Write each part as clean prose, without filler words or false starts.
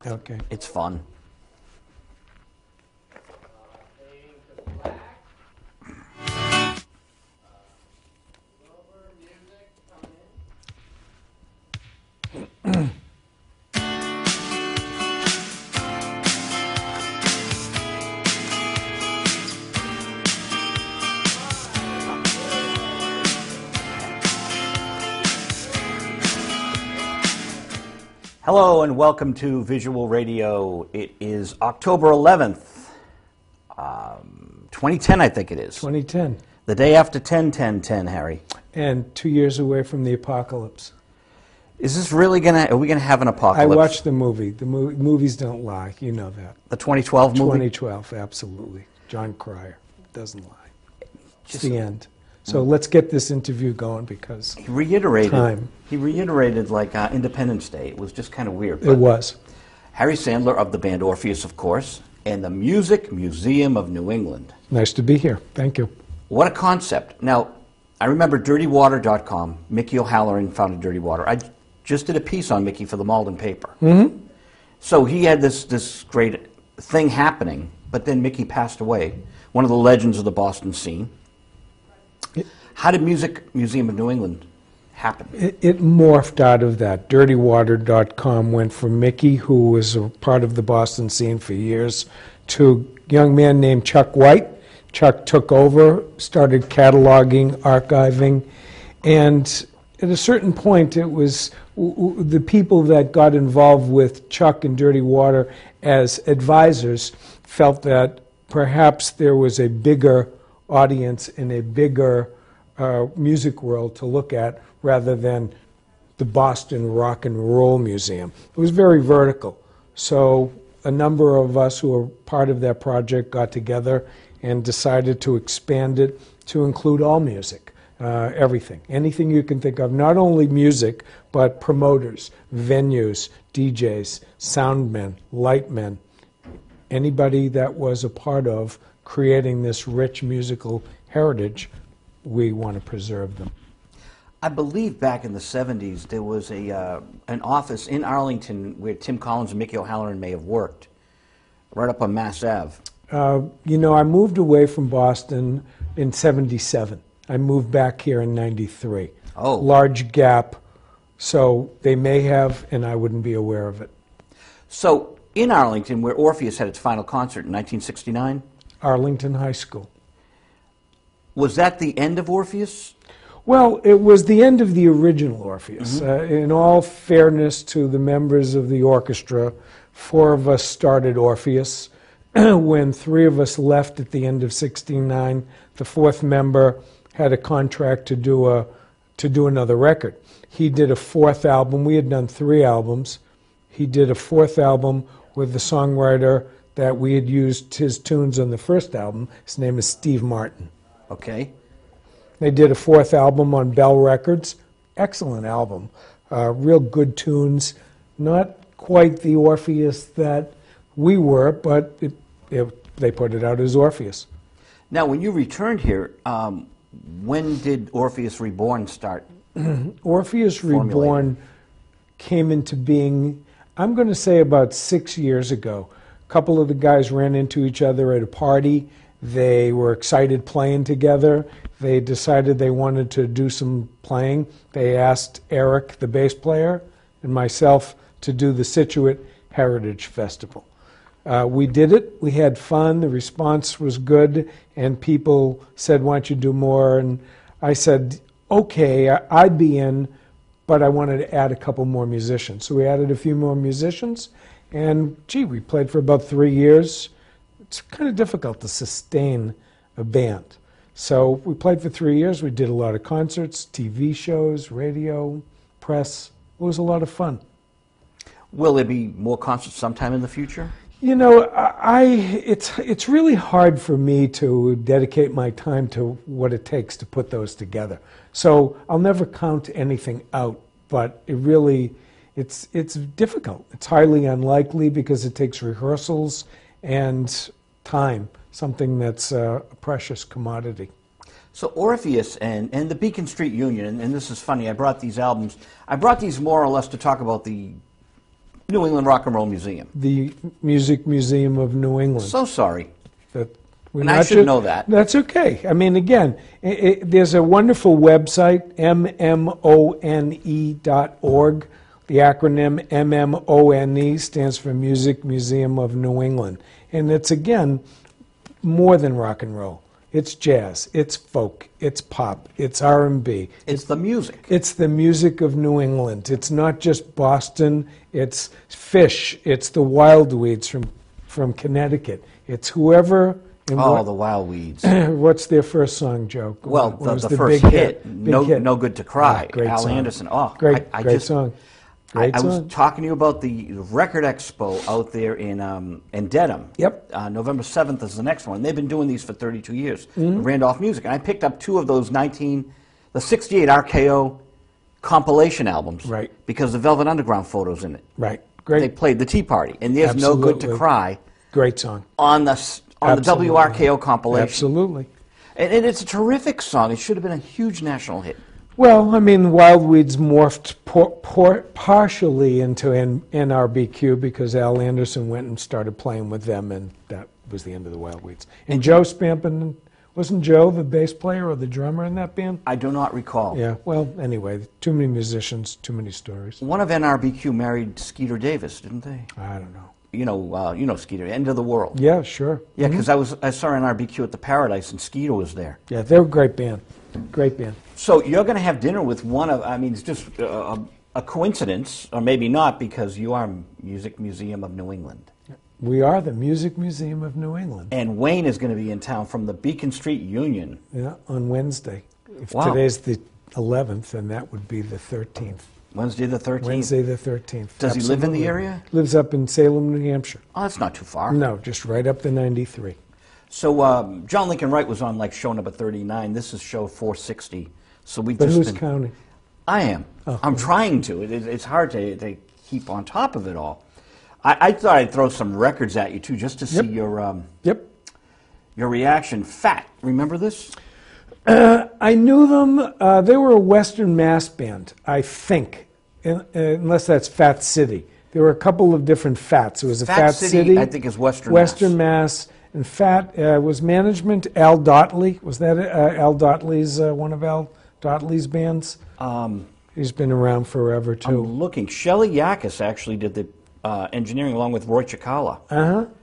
Okay. It's fun. Hello and welcome to Visual Radio. It is October 11th, 2010 I think it is. 2010. The day after 10-10-10, Harry. And 2 years away from the apocalypse. Is this really are we going to have an apocalypse? I watched the movie. The movies don't lie. You know that. The 2012 movie? 2012, absolutely. John Cryer doesn't lie. It's the end. So let's get this interview going because he reiterated time. He reiterated like Independence Day. It was just kind of weird. It was. Harry Sandler of the band Orpheus, of course, and the Music Museum of New England. Nice to be here. Thank you. What a concept. Now, I remember DirtyWater.com. Mickey O'Halloran founded Dirty Water. I just did a piece on Mickey for the Maltin paper. Mm-hmm. So he had this great thing happening, but then Mickey passed away, one of the legends of the Boston scene. How did Music Museum of New England happen? It morphed out of that. DirtyWater.com went from Mickey, who was a part of the Boston scene for years, to a young man named Chuck White. Chuck took over, started cataloging, archiving, and at a certain point it was the people that got involved with Chuck and Dirty Water as advisors felt that perhaps there was a bigger audience and a bigger music world to look at rather than the Boston Rock and Roll Museum. It was very vertical. So a number of us who were part of that project got together and decided to expand it to include all music, everything, anything you can think of, not only music, but promoters, venues, DJs, soundmen, lightmen, anybody that was a part of creating this rich musical heritage. We want to preserve them. I believe back in the 70s there was an office in Arlington where Tim Collins and Mickey O'Halloran may have worked, right up on Mass Ave. I moved away from Boston in 77. I moved back here in 93. Oh. Large gap, so they may have, and I wouldn't be aware of it. So in Arlington, where Orpheus had its final concert in 1969? Arlington High School. Was that the end of Orpheus? Well, it was the end of the original Orpheus. Mm-hmm. In all fairness to the members of the orchestra, 4 of us started Orpheus. When 3 of us left at the end of '69, the 4th member had a contract to do another record. He did a 4th album. We had done 3 albums. He did a 4th album with the songwriter that we had used his tunes on the first album. His name is Steve Martin. Okay. They did a 4th album on Bell Records. Excellent album. Real good tunes. Not quite the Orpheus that we were, but they put it out as Orpheus. Now, when you returned here, when did Orpheus Reborn start? Orpheus Reborn came into being, I'm going to say about 6 years ago. A couple of the guys ran into each other at a party. They were excited playing together. They decided they wanted to do some playing. They asked Eric, the bass player, and myself to do the Scituate Heritage Festival. We did it. We had fun. The response was good, and people said, "Why don't you do more?" And I said, "Okay, I'd be in, but I wanted to add a couple more musicians." So we added a few more musicians, and we played for about 3 years. It's kind of difficult to sustain a band. So we played for 3 years. We did a lot of concerts, TV shows, radio, press. It was a lot of fun. Will there be more concerts sometime in the future? You know, it's really hard for me to dedicate my time to what it takes to put those together. So I'll never count anything out, but it's difficult. It's highly unlikely because it takes rehearsals and time, something that's a precious commodity. So Orpheus and the Beacon Street Union, and this is funny, I brought these albums. I brought these more or less to talk about the New England Rock and Roll Museum. The Music Museum of New England. So sorry. We're And I should know that. That's okay. I mean, again, there's a wonderful website, mmone.org. The acronym MMONE stands for Music Museum of New England. And it's, again, more than rock and roll. It's jazz, it's folk, it's pop, it's R&B. It's the music. It's the music of New England. It's not just Boston, it's Fish, it's the Wildweeds from Connecticut. It's whoever... Oh, the Wild Weeds. What's their first song, Joe? Well, the first hit, No Good to Cry, great Al song. Anderson. Oh, great song. Great I song. was talking to you about the Record Expo out there in Dedham. Yep. November 7th is the next one. They've been doing these for 32 years. Mm-hmm. Randolph Music. And I picked up two of those the 68 RKO compilation albums. Right. Because the Velvet Underground photos in it. Right. Great. They played the Tea Party. And there's No Good to Cry. Great song. On the WRKO compilation. Absolutely. And it's a terrific song. It should have been a huge national hit. Well, I mean, Wildweeds morphed partially into NRBQ because Al Anderson went and started playing with them, and that was the end of the Wildweeds. And Joe Spampin, wasn't Joe the bass player or the drummer in that band? I do not recall. Yeah, well, anyway, too many musicians, too many stories. One of NRBQ married Skeeter Davis, didn't they? I don't know. You know Skeeter, End of the World. Yeah, sure. Yeah, because I saw NRBQ at the Paradise, and Skeeter was there. Yeah, they're a great band. Great band. So you're going to have dinner with one of, I mean, it's just a coincidence, or maybe not, because you are Music Museum of New England. We are the Music Museum of New England. And Wayne is going to be in town from the Beacon Street Union. Yeah, on Wednesday. If Wow. today's the 11th, then that would be the 13th. Wednesday the 13th. Wednesday the 13th. Does he live in the Absolutely. area? Lives up in Salem, New Hampshire. Oh, that's not too far. No, just right up the 93. So John Lincoln Wright was on like show number 39. This is show 460. So we've But just who's been... counting? I am. Oh. I'm trying to. It's hard to keep on top of it all. I thought I'd throw some records at you too, just to see your reaction. Fat. Remember this? I knew them. They were a Western Mass band, I think, unless that's Fat City. There were a couple of different Fats. It was a Fat City. I think, is Western Mass. And Fat was management. Al Dotley. Was that Al Dotley's one of Al Dotley's bands? He's been around forever too. I'm looking. Shelley Yakis actually did the engineering along with Roy Chikala.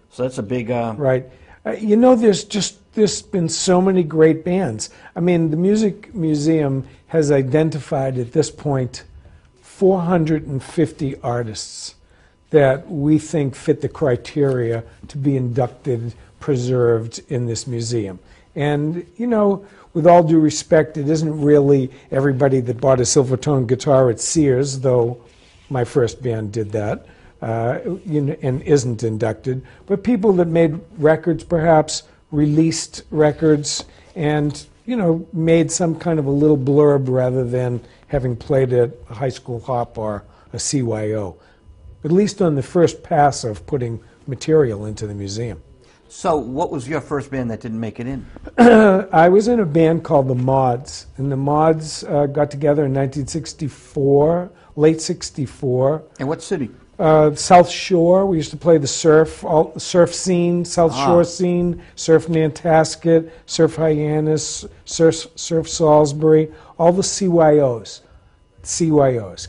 So that's a big... Right. There's been so many great bands. I mean, the Music Museum has identified at this point 450 artists that we think fit the criteria to be inducted, preserved in this museum. And, with all due respect, it isn't really everybody that bought a Silvertone guitar at Sears, though my first band did that, and isn't inducted, but people that made records, perhaps released records, and made some kind of a little blurb rather than having played at a high school hop or a CYO, at least on the first pass of putting material into the museum. So what was your first band that didn't make it in? I was in a band called the Mods, and the Mods got together in 1964, late 64. And what city? South Shore. We used to play the surf scene, South Shore scene, Surf Nantasket, Surf Hyannis, Surf Salisbury, all the CYOs,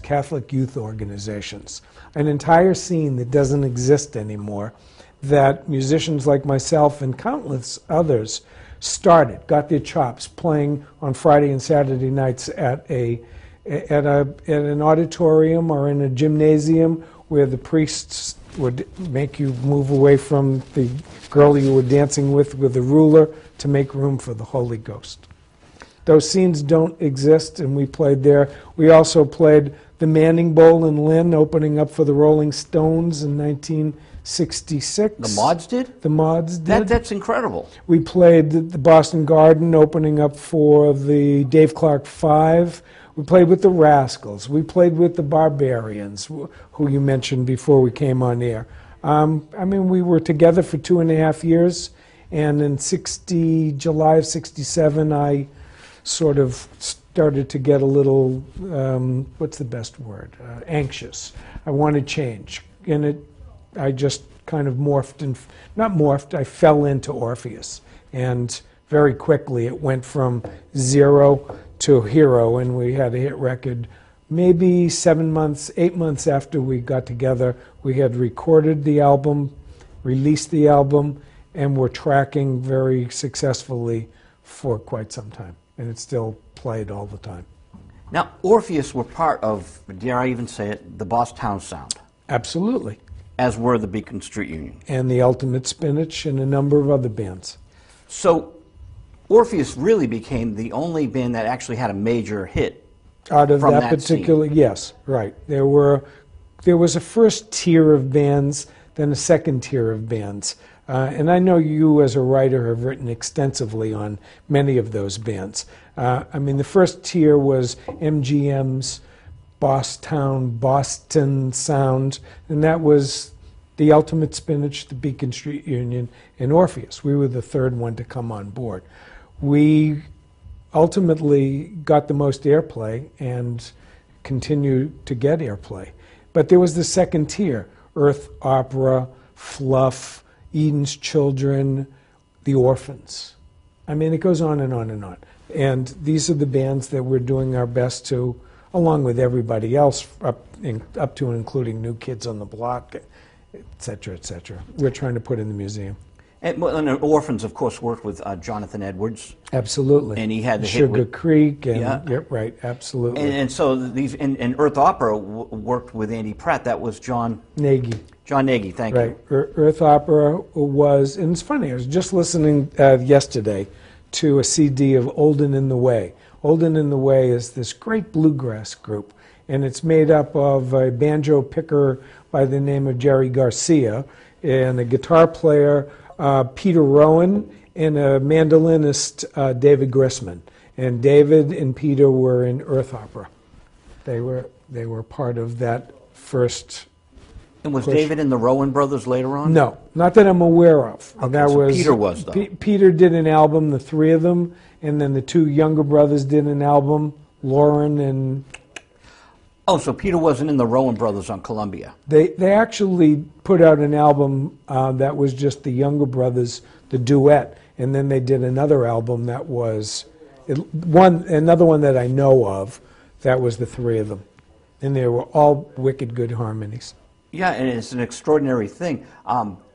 Catholic Youth Organizations, an entire scene that doesn't exist anymore, that musicians like myself and countless others got their chops playing on Friday and Saturday nights at an auditorium or in a gymnasium where the priests would make you move away from the girl you were dancing with a ruler to make room for the Holy Ghost. Those scenes don't exist, and we played there. We also played the Manning Bowl in Lynn, opening up for the Rolling Stones in 1966. The Mods did? The Mods did. That's incredible. We played the Boston Garden, opening up for the Dave Clark Five. We played with the Rascals. We played with the Barbarians, who you mentioned before we came on air. We were together for 2.5 years, and in July of 67, I sort of started to get a little, what's the best word, anxious. I wanted change. I just kind of morphed and not morphed. I fell into Orpheus, and very quickly it went from zero to hero, and we had a hit record. Maybe 7 months, 8 months after we got together, we had recorded the album, released the album, and were tracking very successfully for quite some time. And it's still played all the time. Now, Orpheus were part of, dare I even say it, the Bosstown sound. Absolutely. As were the Beacon Street Union. And the Ultimate Spinach and a number of other bands. So, Orpheus really became the only band that actually had a major hit. Out of from that particular, scene. Yes, right. There was a first tier of bands, then a second tier of bands. And I know you as a writer have written extensively on many of those bands. I mean, the first tier was MGM's Boston sound, and that was the Ultimate Spinach, the Beacon Street Union, and Orpheus. We were the third one to come on board. We ultimately got the most airplay and continue to get airplay. But there was the second tier, Earth Opera, Fluff, Eden's Children, The Orphans. I mean, it goes on and on and on. And these are the bands that we're doing our best to, along with everybody else, up to and including New Kids on the Block, et cetera, et cetera. We're trying to put in the museum. And the Orphans, of course, worked with Jonathan Edwards. Absolutely. And he had the Sugar hit with Creek. And, yeah. Yep, right, absolutely. And so these, and Earth Opera worked with Andy Pratt. That was John Nagy. John Nagy, thank you. Right. Earth Opera was, and it's funny, I was just listening yesterday to a CD of Olden in the Way. Olden in the Way is this great bluegrass group, and it's made up of a banjo picker by the name of Jerry Garcia, and a guitar player, Peter Rowan, and a mandolinist, David Grissman. And David and Peter were in Earth Opera. They were part of that first. And was David in the Rowan Brothers later on? No, not that I'm aware of. Okay, that so was, Peter was, though. Peter did an album, the three of them, and then the two younger brothers did an album, Lauren and... Oh, so Peter wasn't in the Rowan Brothers on Columbia. They actually put out an album that was just the younger brothers, the duet, and then they did another album that was... another one that I know of, that was the three of them. And they were all wicked good harmonies. Yeah, and it's an extraordinary thing.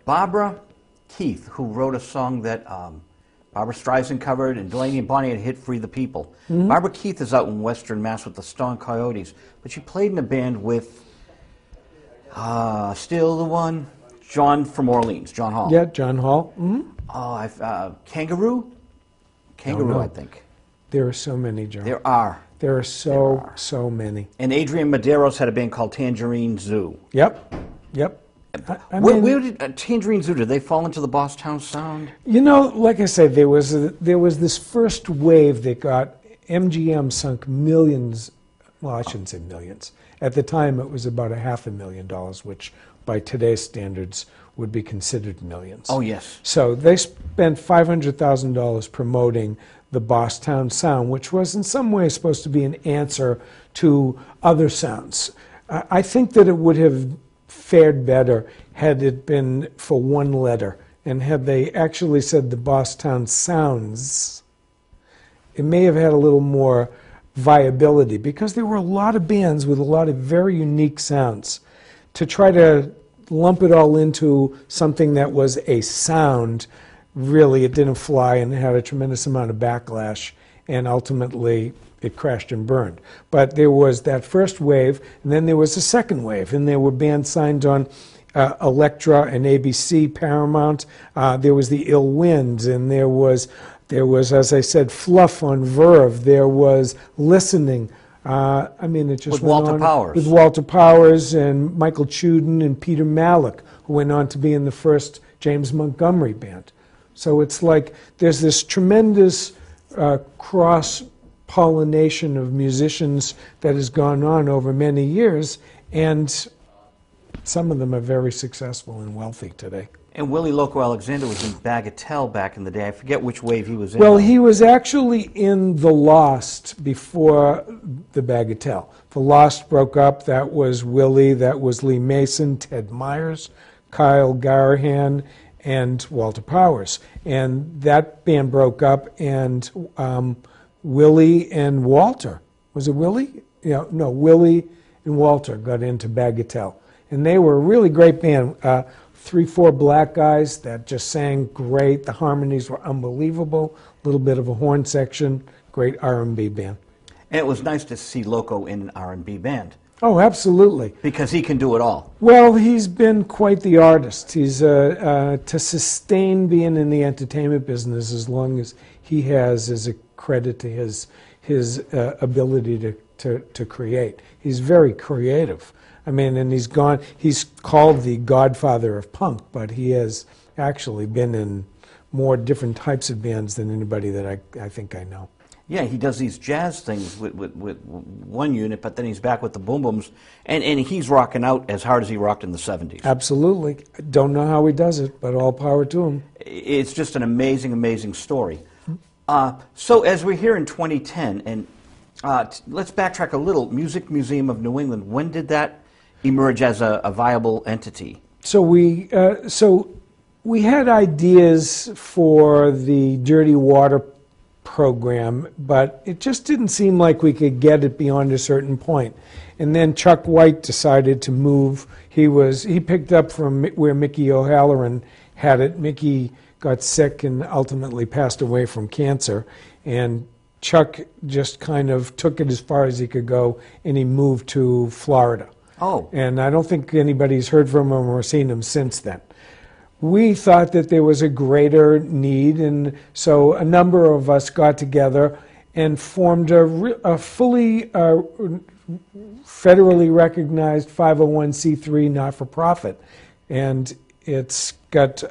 Barbara Keith, who wrote a song that Barbara Streisand covered and Delaney and Bonnie had hit Free the People. Mm-hmm. Barbara Keith is out in Western Mass with the Stone Coyotes, but she played in a band with still the one, John from Orleans, John Hall. Yeah, John Hall. Mm-hmm. Oh, Kangaroo? Kangaroo, I think. There are so many, John. There are. There are so many. And Adrian Medeiros had a band called Tangerine Zoo. Yep. Where did Tangerine Zoo, did they fall into the Bosstown sound? You know, like I said, there was this first wave that got MGM sunk millions. Well, I shouldn't say millions. At the time, it was about $500,000, which by today's standards would be considered millions. Oh, yes. So they spent $500,000 promoting the Bosstown sound, which was in some ways supposed to be an answer to other sounds. I think that it would have fared better had it been for one letter, and had they actually said the Bosstown sounds, it may have had a little more viability, because there were a lot of bands with a lot of very unique sounds. To try to lump it all into something that was a sound, really it didn't fly, and it had a tremendous amount of backlash, and ultimately it crashed and burned. But there was that first wave, and then there was a second wave, and there were bands signed on Elektra and ABC, Paramount. There was the Ill Winds, and there was, as I said, Fluff on Verve. There was Listening. I mean, it just with went Walter on. Powers. With Walter Powers and Michael Chudin and Peter Malick, who went on to be in the first James Montgomery band. So it's like there's this tremendous cross-pollination of musicians that has gone on over many years, and some of them are very successful and wealthy today. And Willie Loco Alexander was in Bagatelle back in the day. I forget which wave he was in. Well, he was actually in The Lost before the Bagatelle. The Lost broke up. That was Willie, that was Lee Mason, Ted Myers, Kyle Garahan, and Walter Powers. And that band broke up, and Willie and Walter, was it Willie? Yeah, no, Willie and Walter got into Bagatelle. And they were a really great band. 3-4 black guys that just sang great. The harmonies were unbelievable. A little bit of a horn section. Great R&B band. And it was nice to see Loco in an R&B band. Oh, absolutely. Because he can do it all. Well, he's been quite the artist. He's to sustain being in the entertainment business as long as he has is a credit to his ability to create. He's very creative. I mean, and he's called the godfather of punk, but he has actually been in more different types of bands than anybody that I think I know. Yeah, he does these jazz things with one unit, but then he's back with the Boom Booms, and he's rocking out as hard as he rocked in the 70s. Absolutely. Don't know how he does it, but all power to him. It's just an amazing, amazing story. So as we're here in 2010, and let's backtrack a little. Music Museum of New England, when did that emerge as a viable entity? So we had ideas for the Dirty Water program, but it just didn't seem like we could get it beyond a certain point. And then Chuck White decided to move. He picked up from where Mickey O'Halloran had it. Mickey got sick and ultimately passed away from cancer, and Chuck just kind of took it as far as he could go, and he moved to Florida. Oh. And I don't think anybody's heard from him or seen him since then. We thought that there was a greater need, and so a number of us got together and formed a fully federally recognized 501c3 not-for-profit. And it's got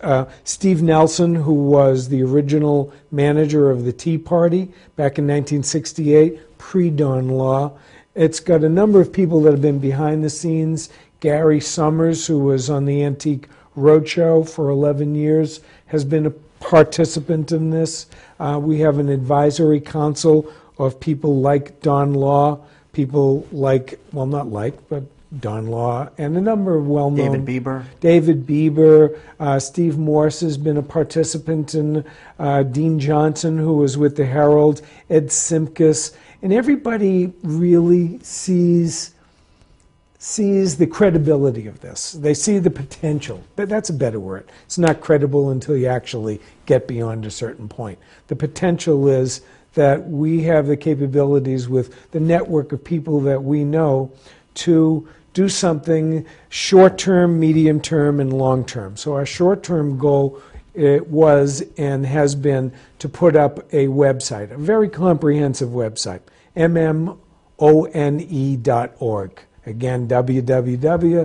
Steve Nelson, who was the original manager of the Tea Party back in 1968, pre-Don Law. It's got a number of people that have been behind the scenes. Gary Summers, who was on the Antique Roadshow for 11 years, has been a participant in this. We have an advisory council of people like Don Law, people like, well, not like, but Don Law, and a number of well-known... David Bieber. Steve Morse has been a participant in Dean Johnson, who was with the Herald, Ed Symkus, and everybody really sees the credibility of this. They see the potential. But that's a better word. It's not credible until you actually get beyond a certain point. The potential is that we have the capabilities with the network of people that we know to do something short-term, medium-term, and long-term. So our short-term goal was and has been to put up a website, a very comprehensive website, mmone.org. Again, www.mmone.org.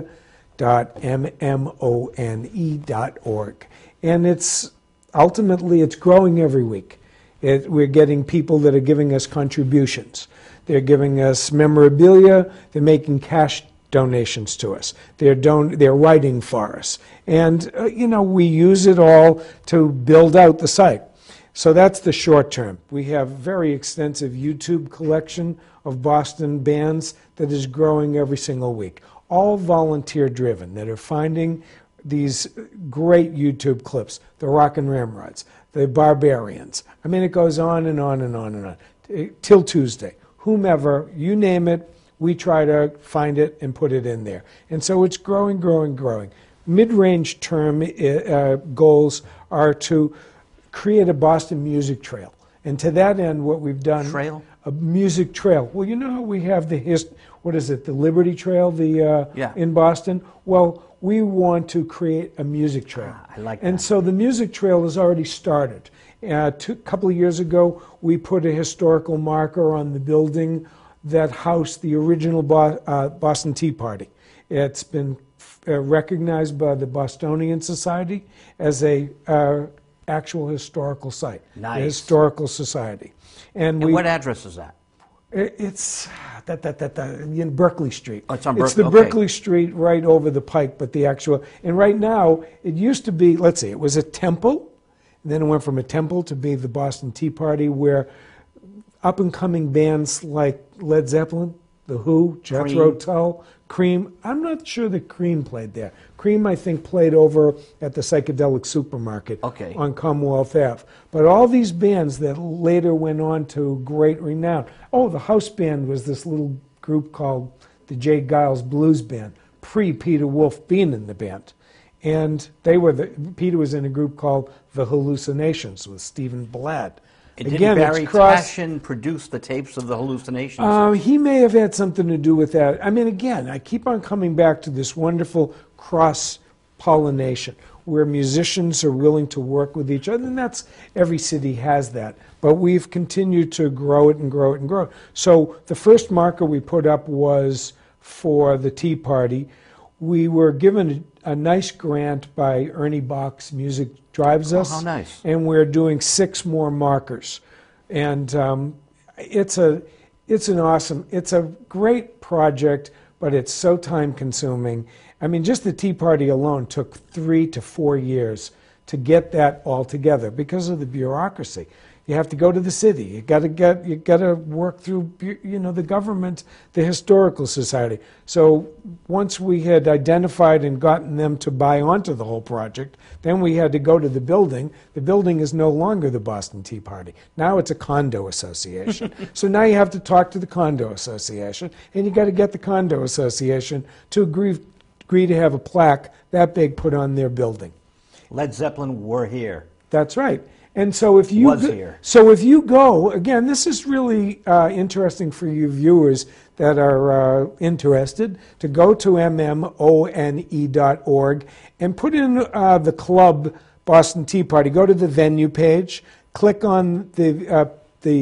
And it's growing every week. We're getting people that are giving us contributions. They're giving us memorabilia. They're making cash donations to us. They're writing for us. And, we use it all to build out the site. So that's the short term. We have a very extensive YouTube collection of Boston bands that is growing every single week. All volunteer driven, that are finding these great YouTube clips. The Rockin' Ramrods, the Barbarians. I mean, it goes on and on and on and on. Till Tuesday. Whomever, you name it, we try to find it and put it in there. And so it's growing, growing, growing. Mid-range term goals are to create a Boston music trail. And to that end, what we've done... Trail? A music trail. Well, you know how we have the the Liberty Trail in Boston? Well, we want to create a music trail. I like that. And so the music trail has already started. A couple of years ago, we put a historical marker on the building that housed the original Boston Tea Party. It's been recognized by the Bostonian Society as a actual historical site. Nice. The Historical Society. And what address is that? It's in Berkeley Street. Oh, it's on It's the Berkeley, okay. Berkeley Street right over the pike, but the actual, and right now, it used to be, let's see, it was a temple, and then it went from a temple to be the Boston Tea Party, where up-and-coming bands like Led Zeppelin, The Who, Jethro Tull, Cream. I'm not sure that Cream played there. Cream, I think, played over at the Psychedelic Supermarket on Commonwealth Ave. But all these bands that later went on to great renown. Oh, the house band was this little group called the J. Giles Blues Band, pre-Peter Wolf being in the band. And Peter was in a group called The Hallucinations with Stephen Blatt. Didn't Barry Tashin produce the tapes of the Hallucinations? He may have had something to do with that. I mean, again, I keep on coming back to this wonderful cross-pollination where musicians are willing to work with each other, and that's, every city has that. But we've continued to grow it and grow it and grow it. So the first marker we put up was for the Tea Party. We were given a nice grant by Ernie Bach's Music Drives Us. Oh, how nice. And we're doing 6 more markers. And it's a great project, but it's so time consuming. I mean, just the Tea Party alone took 3 to 4 years to get that all together because of the bureaucracy. You have to go to the city. You got to work through, the government, the historical society. So once we had identified and gotten them to buy onto the whole project, then we had to go to the building. The building is no longer the Boston Tea Party. Now it's a condo association. So now you have to talk to the condo association, and you got to get the condo association to agree to have a plaque that big put on their building. Led Zeppelin were here. That's right. And so if you go, again, this is really interesting for you viewers that are interested, to go to mmone.org and put in the club Boston Tea Party. Go to the venue page, click on the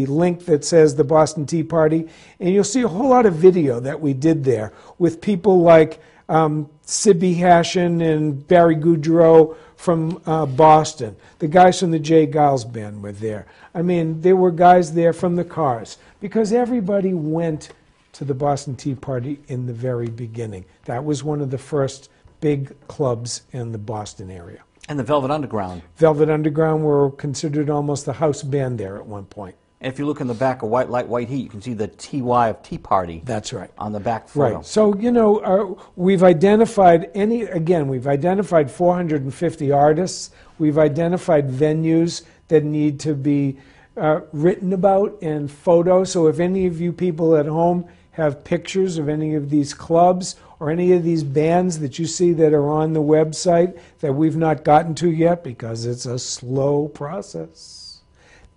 link that says the Boston Tea Party, and you'll see a whole lot of video that we did there with people like Sibby Hashin and Barry Goudreau from Boston. The guys from the J. Giles Band were there. I mean, there were guys there from the Cars, because everybody went to the Boston Tea Party in the very beginning. That was one of the first big clubs in the Boston area. And the Velvet Underground. Velvet Underground were considered almost the house band there at one point. And if you look in the back of White Light, White Heat, you can see the TY of Tea Party. That's right. On the back photo. Right. So, we've identified we've identified 450 artists. We've identified venues that need to be written about and photos. So if any of you people at home have pictures of any of these clubs or any of these bands that you see that are on the website that we've not gotten to yet because it's a slow process,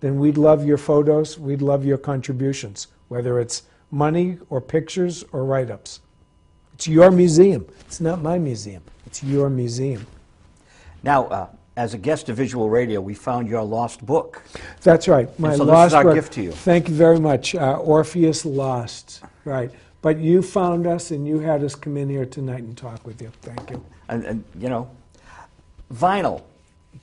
then we'd love your photos, we'd love your contributions, whether it's money or pictures or write-ups. It's your museum. It's not my museum. It's your museum. Now, as a guest of Visual Radio, we found your lost book. That's right. My so lost this is our gift to you. Thank you very much. Orpheus Lost. Right. But you found us and you had us come in here tonight and talk with you. Thank you. And vinyl.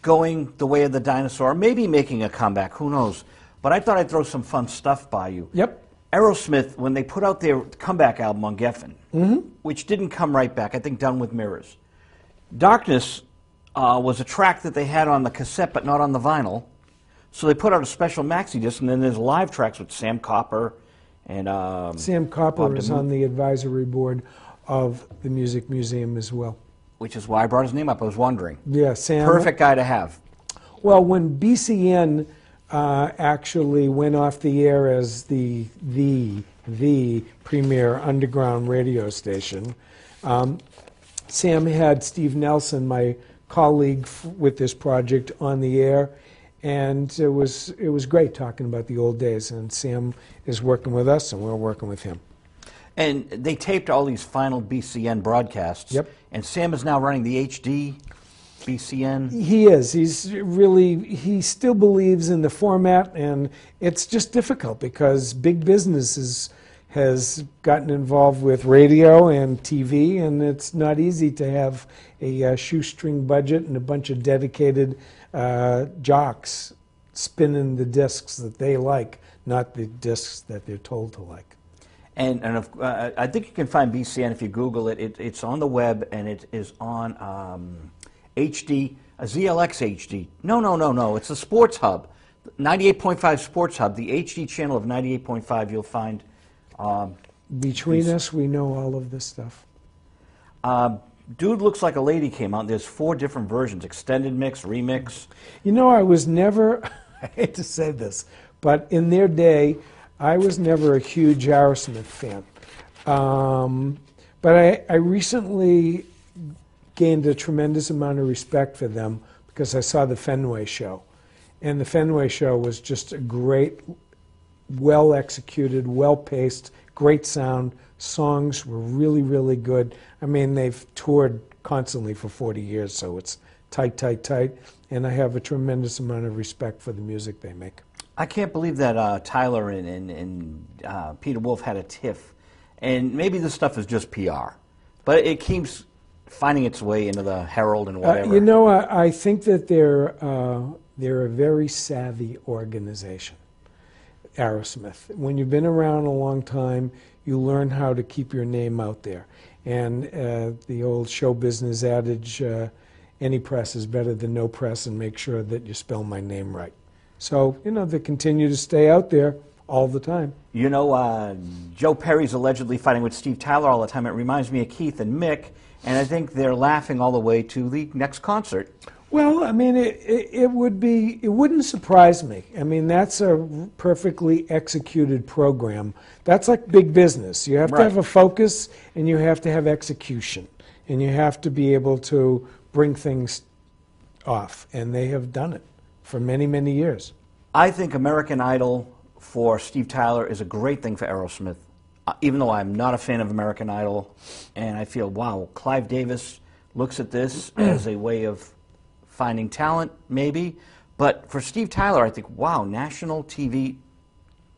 Going the way of the dinosaur, maybe making a comeback, who knows. But I thought I'd throw some fun stuff by you. Yep. Aerosmith, when they put out their comeback album on Geffen, which didn't come right back, I think Done with Mirrors. Darkness was a track that they had on the cassette but not on the vinyl. So they put out a special maxi disc, and then there's live tracks with Sam Copper and Sam Copper is on the advisory board of the Music Museum as well. Which is why I brought his name up. I was wondering. Yeah, Sam. Perfect guy to have. Well, when BCN actually went off the air as the premier underground radio station, Sam had Steve Nelson, my colleague with this project, on the air, and it was great talking about the old days. And Sam is working with us, and we're working with him. And they taped all these final BCN broadcasts. Yep. And Sam is now running the HD BCN. He is. He still believes in the format, and it's just difficult because big business has gotten involved with radio and TV, and it's not easy to have a shoestring budget and a bunch of dedicated jocks spinning the discs that they like, not the discs that they're told to like. And I think you can find BCN if you Google it. It's on the web, and it is on HD, a ZLX HD. No. It's the Sports Hub, 98.5 Sports Hub, the HD channel of 98.5. You'll find. Between us, we know all of this stuff. Dude Looks Like a Lady came out. There's 4 different versions: extended mix, remix. You know, I was never. I hate to say this, but in their day, I was never a huge Aerosmith fan. But I recently gained a tremendous amount of respect for them because I saw the Fenway show. And the Fenway show was just a great, well-executed, well-paced, great sound. Songs were really, really good. I mean, they've toured constantly for 40 years, so it's tight. And I have a tremendous amount of respect for the music they make. I can't believe that Tyler and Peter Wolf had a tiff. And maybe this stuff is just PR. But it keeps finding its way into the Herald and whatever. You know, I think that they're a very savvy organization, Aerosmith. When you've been around a long time, you learn how to keep your name out there. And the old show business adage, any press is better than no press, and make sure that you spell my name right. So, you know, they continue to stay out there all the time. You know, Joe Perry's allegedly fighting with Steve Tyler all the time. It reminds me of Keith and Mick, and I think they're laughing all the way to the next concert. Well, I mean, it wouldn't surprise me. I mean, that's a perfectly executed program. That's like big business. You have to have a focus, and you have to have execution, and you have to be able to bring things off, and they have done it for many, many years. I think American Idol for Steve Tyler is a great thing for Aerosmith, even though I'm not a fan of American Idol, and I feel, wow, Clive Davis looks at this as a way of finding talent, maybe. But for Steve Tyler, I think, wow, national TV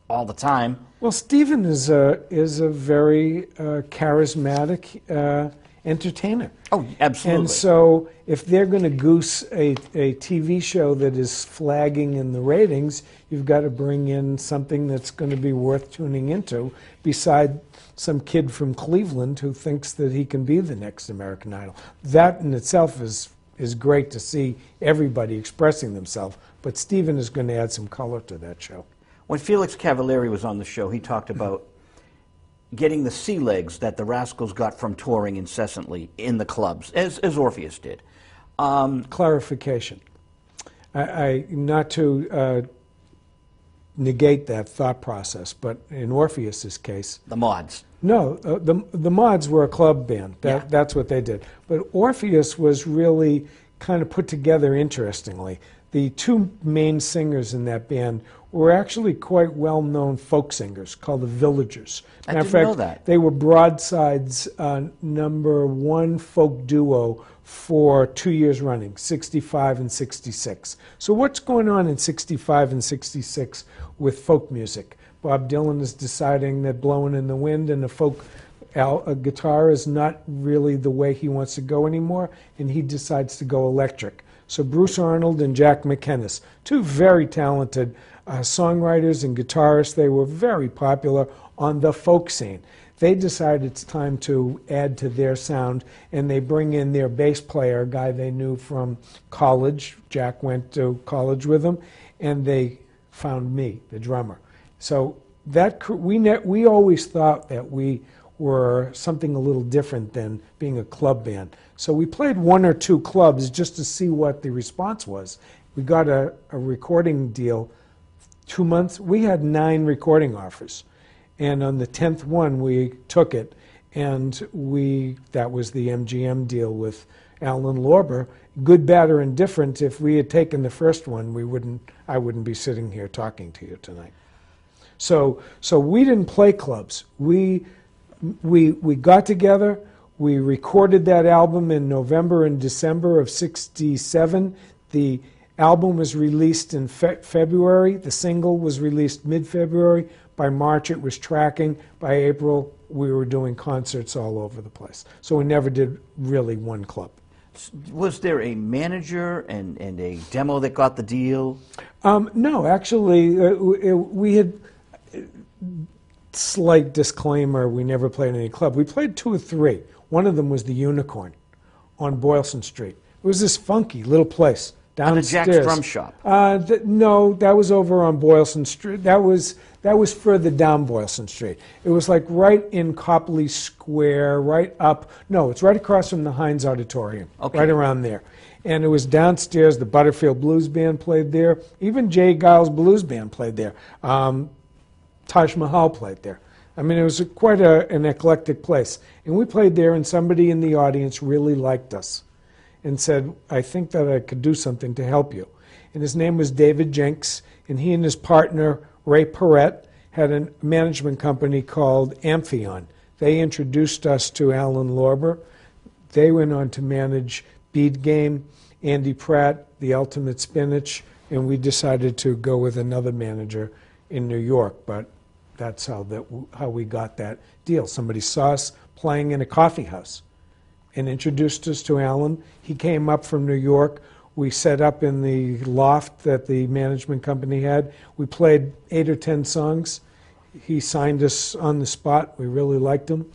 all the time. Well, Steven is a very charismatic entertainer. Oh, absolutely. And so if they're going to goose a TV show that is flagging in the ratings, you've got to bring in something that's going to be worth tuning into, beside some kid from Cleveland who thinks that he can be the next American Idol. That in itself is great to see everybody expressing themselves, but Steven is going to add some color to that show. When Felix Cavalieri was on the show, he talked about getting the sea legs that the Rascals got from touring incessantly in the clubs, as Orpheus did. Clarification. I not to negate that thought process, but in Orpheus's case... The Mods. No, the Mods were a club band. That's what they did. But Orpheus was really kind of put together interestingly. The 2 main singers in that band were actually quite well-known folk singers called the Villagers. I didn't know that. They were Broadside's #1 folk duo for 2 years running, 65 and 66. So what's going on in 65 and 66 with folk music? Bob Dylan is deciding that Blowing in the Wind and a folk guitar is not really the way he wants to go anymore, and he decides to go electric. So Bruce Arnold and Jack McKennis, 2 very talented songwriters and guitarists. They were very popular on the folk scene. They decide it's time to add to their sound, and they bring in their bass player, a guy they knew from college. Jack went to college with them, and they found me, the drummer. So that we always thought that we were something a little different than being a club band. So we played 1 or 2 clubs just to see what the response was. We got a recording deal 2 months. We had 9 recording offers. And on the 10th one, we took it. And that was the MGM deal with Alan Lorber. Good, bad, or indifferent, if we had taken the first one, I wouldn't be sitting here talking to you tonight. So we didn't play clubs. We got together. We recorded that album in November and December of '67. The album was released in February. The single was released mid-February. By March, it was tracking. By April, we were doing concerts all over the place. So we never did really one club. Was there a manager and a demo that got the deal? No, actually, we had slight disclaimer, we never played any club. We played 2 or 3. One of them was the Unicorn on Boylston Street. It was this funky little place downstairs. On the Jack's Drum Shop? No, that was over on Boylston Street. That was further down Boylston Street. It was like right in Copley Square, right up. No, it's right across from the Heinz Auditorium, right around there. And it was downstairs. The Butterfield Blues Band played there. Even Jay Giles Blues Band played there. Taj Mahal played there. I mean, it was quite an eclectic place. And we played there, and somebody in the audience really liked us and said, I think that I could do something to help you. And his name was David Jenks, and he and his partner, Ray Perrette, had a management company called Amphion. They introduced us to Alan Lorber. They went on to manage Bead Game, Andy Pratt, The Ultimate Spinach, and we decided to go with another manager in New York, but that's how we got that deal. Somebody saw us playing in a coffee house and introduced us to Alan. He came up from New York. We set up in the loft that the management company had. We played 8 or 10 songs. He signed us on the spot. We really liked him.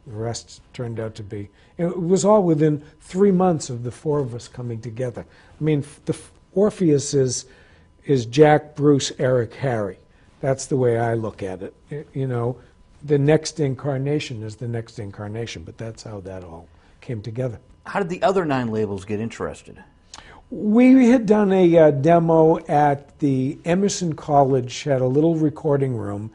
The rest turned out to be. It was all within 3 months of the 4 of us coming together. I mean, the Orpheus is Jack, Bruce, Eric, Harry. That's the way I look at it. You know, the next incarnation is the next incarnation, but that's how that all came together. How did the other 9 labels get interested? We had done a demo at the Emerson College, had a little recording room,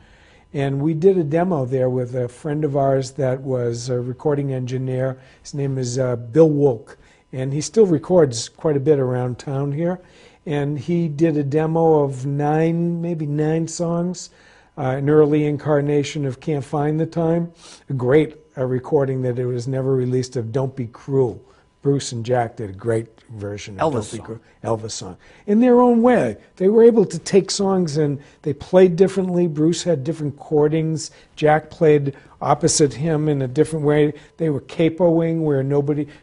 and we did a demo there with a friend of ours that was a recording engineer. His name is Bill Wolk, and he still records quite a bit around town here. And he did a demo of maybe 9 songs, an early incarnation of Can't Find the Time, a great recording that it was never released of Don't Be Cruel. Bruce and Jack did a great version of Elvis song. In their own way. They were able to take songs and they played differently. Bruce had different chordings. Jack played opposite him in a different way. They were capoing where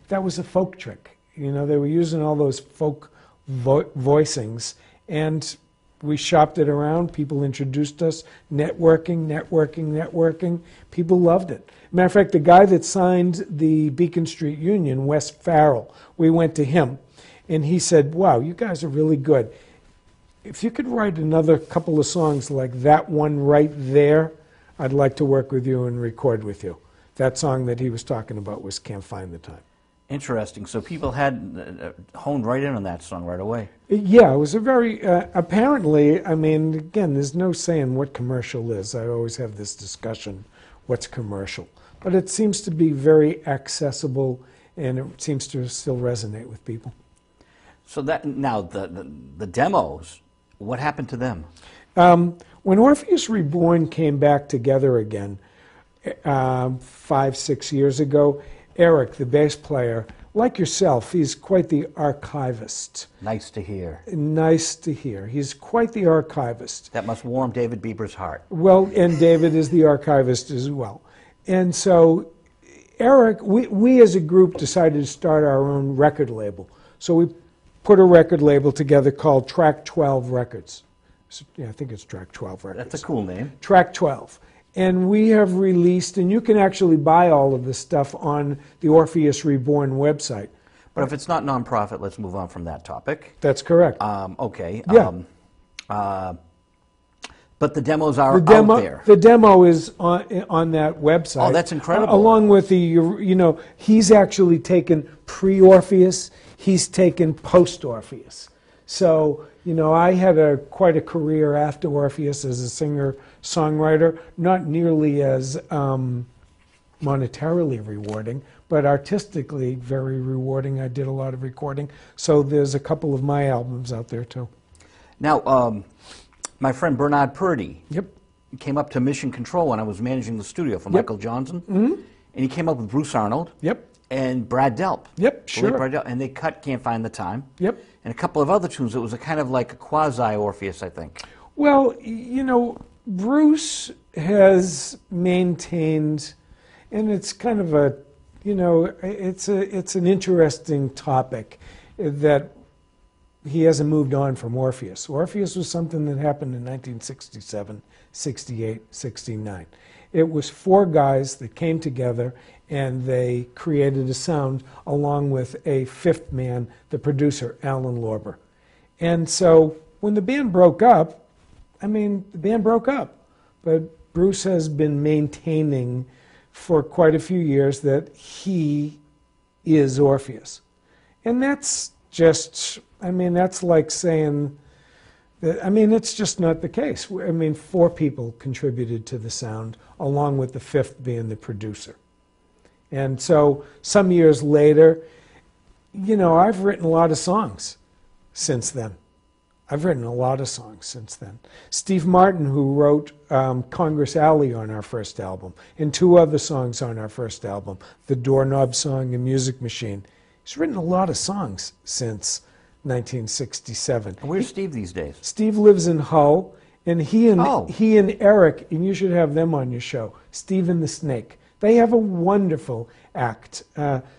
that was a folk trick. You know, they were using all those folk voicings, and we shopped it around. People introduced us. Networking. People loved it. Matter of fact, the guy that signed the Beacon Street Union, Wes Farrell, we went to him, and he said, wow, you guys are really good. If you could write another couple of songs like that one right there, I'd like to work with you and record with you. That song that he was talking about was Can't Find the Time. Interesting. So people had honed right in on that song right away. Yeah, it was a very, apparently, I mean, again, there's no saying what commercial is. I always have this discussion, what's commercial. But it seems to be very accessible, and it seems to still resonate with people. So that now, the demos, what happened to them? When Orpheus Reborn came back together again 5, 6 years ago, Eric, the bass player, like yourself, he's quite the archivist. Nice to hear. Nice to hear. He's quite the archivist. That must warm David Bieber's heart. Well, and David is the archivist as well. And so Eric, we as a group decided to start our own record label. So we put a record label together called Track 12 Records. So, yeah, I think it's Track 12 Records. That's a cool name. Track 12. And we have released, and you can actually buy all of this stuff on the Orpheus Reborn website. But if it's not nonprofit, let's move on from that topic. That's correct. Okay. Yeah. But the demos are out there. The demo is on that website. Oh, that's incredible. Along with the, he's actually taken pre-Orpheus, he's taken post-Orpheus. So, I had quite a career after Orpheus as a singer-songwriter, not nearly as monetarily rewarding, but artistically very rewarding. I did a lot of recording. So there's a couple of my albums out there, too. Now, my friend Bernard Purdy Yep. came up to Mission Control when I was managing the studio for Michael Johnson. Mm-hmm. And he came up with Bruce Arnold. Yep. And Brad Delp. Yep, sure. Brad Delp, and they cut Can't Find the Time. Yep. And a couple of other tunes. It was a kind of like a quasi-Orpheus, I think. Well, Bruce has maintained, and it's kind of it's an interesting topic, that he hasn't moved on from Orpheus. Orpheus was something that happened in 1967, 68, 69. It was 4 guys that came together and they created a sound along with a 5th man, the producer, Alan Lorber. And so when the band broke up, I mean, the band broke up. But Bruce has been maintaining for quite a few years that he is Orpheus. And that's just, I mean, that's like saying that, I mean, it's just not the case. I mean, 4 people contributed to the sound, along with the 5th being the producer. And so some years later, you know, I've written a lot of songs since then. I've written a lot of songs since then. Steve Martin, who wrote Congress Alley on our first album, and 2 other songs on our first album, the Doorknob Song and Music Machine, he's written a lot of songs since 1967. And where's Steve these days? Steve lives in Hull, and he and Eric, and you should have them on your show, Steve and the Snake. They have a wonderful act.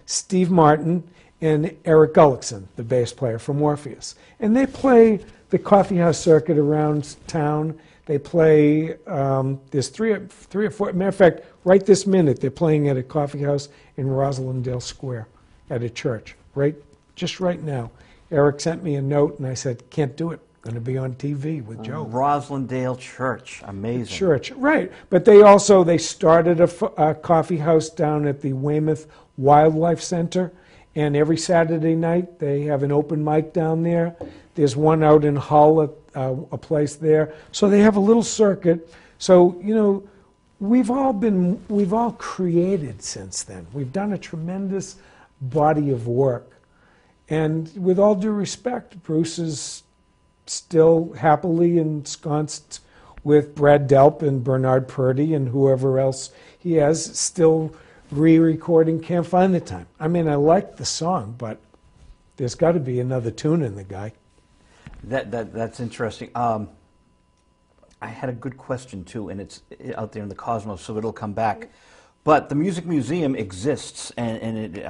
Steve Martin and Eric Gullickson, the bass player from Orpheus. And they play the coffee house circuit around town. They play, there's three or four, matter of fact, right this minute, they're playing at a coffee house in Roslindale Square at a church, just right now. Eric sent me a note and I said, can't do it. Going to be on TV with Joe. Roslindale Church, amazing. Church, right. But they started a coffee house down at the Weymouth Wildlife Center, and every Saturday night they have an open mic down there. There's one out in Hull, a place there. So they have a little circuit. So, you know, we've all created since then. We've done a tremendous body of work. And with all due respect, Bruce is still happily ensconced with Brad Delp and Bernard Purdy and whoever else he has, still re-recording. Can't find the time. I mean, I like the song, but there's got to be another tune in the guy. That's interesting. I had a good question too, and it's out there in the cosmos, so it'll come back. But the Music Museum exists, and it.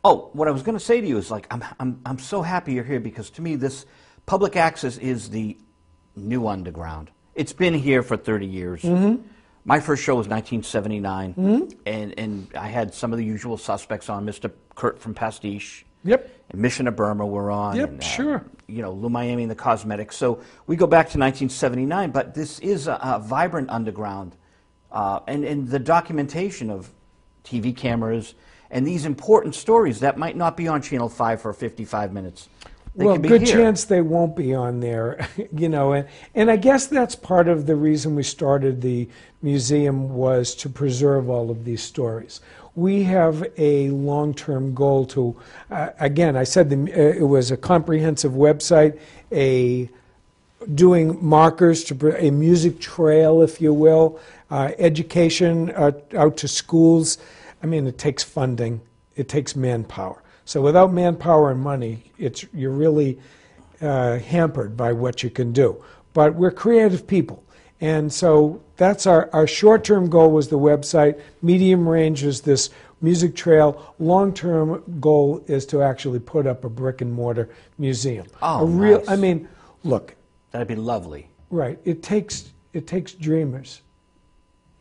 What I was going to say to you is, like, I'm so happy you're here, because to me this public access is the new underground. It's been here for 30 years. Mm-hmm. My first show was 1979, mm-hmm. and I had some of the usual suspects on, Mr. Kurt from Pastiche. Yep. And Mission of Burma were on. Yep, and, sure. You know, Lou Miami and the Cosmetics. So we go back to 1979, but this is a vibrant underground. And the documentation of TV cameras and these important stories that might not be on Channel 5 for 55 minutes. Well, good chance they won't be on there, you know, and I guess that's part of the reason we started the museum, was to preserve all of these stories. We have a long-term goal to, again, I said it was a comprehensive website, doing markers, a music trail, if you will, education out to schools. I mean, it takes funding, it takes manpower. So without manpower and money, you're really hampered by what you can do. But we're creative people. And so that's our short-term goal was the website. Medium range is this music trail. Long-term goal is to actually put up a brick-and-mortar museum. Oh, nice. I mean, look. That'd be lovely. Right. It takes dreamers.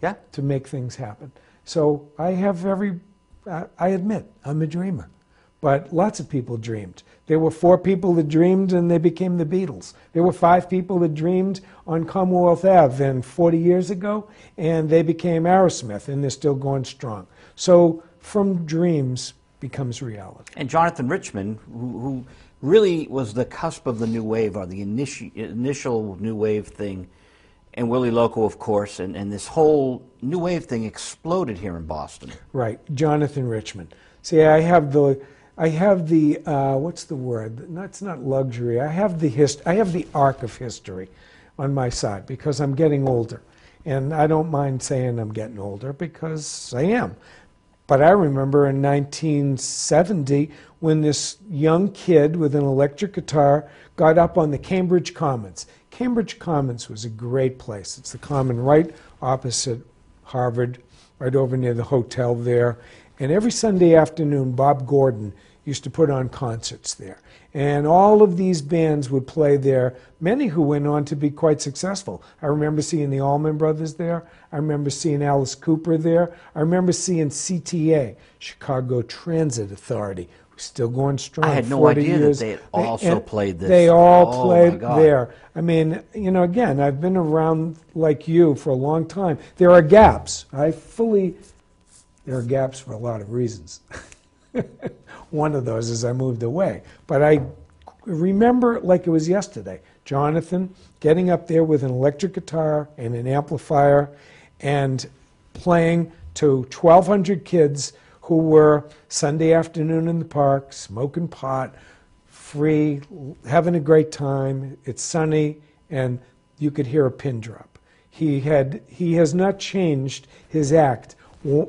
Yeah. To make things happen. So I admit, I'm a dreamer. But lots of people dreamed. There were 4 people that dreamed and they became the Beatles. There were 5 people that dreamed on Commonwealth Ave then 40 years ago, and they became Aerosmith, and they're still going strong. So from dreams becomes reality. And Jonathan Richman, who really was the cusp of the new wave, or the initial new wave thing, and Willie Loco, of course, and this whole new wave thing exploded here in Boston. Right, Jonathan Richman. See, I have the what's the word? No, it's not luxury. I have the arc of history on my side, because I'm getting older. And I don't mind saying I'm getting older, because I am. But I remember in 1970 when this young kid with an electric guitar got up on the Cambridge Commons. Cambridge Commons was a great place. It's the common right opposite Harvard, right over near the hotel there. And every Sunday afternoon, Bob Gordon used to put on concerts there. And all of these bands would play there, many who went on to be quite successful. I remember seeing the Allman Brothers there. I remember seeing Alice Cooper there. I remember seeing CTA, Chicago Transit Authority, who's still going strong. I had no 40 idea years. that they had also played this. They all Oh, played my God. there. I mean, you know, again, I've been around like you for a long time. There are gaps. There are gaps for a lot of reasons. One of those is I moved away. But I remember like it was yesterday, Jonathan getting up there with an electric guitar and an amplifier and playing to 1,200 kids who were Sunday afternoon in the park, smoking pot, free, having a great time. It's sunny, and you could hear a pin drop. He has not changed his act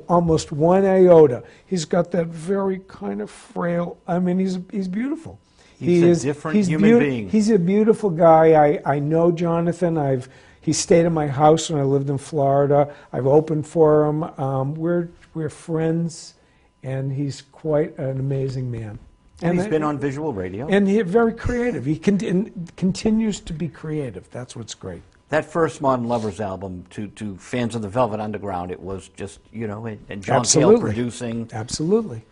almost one iota. He's got that very kind of frail, I mean, he's beautiful. He's a different human being. He's a beautiful guy. I know Jonathan. He stayed in my house when I lived in Florida. I've opened for him. We're friends, and he's quite an amazing man. And he's been on visual radio. And he's very creative. He continues to be creative. That's what's great. That first Modern Lovers album, to fans of the Velvet Underground, it was just, you know, and John Cale producing. Absolutely.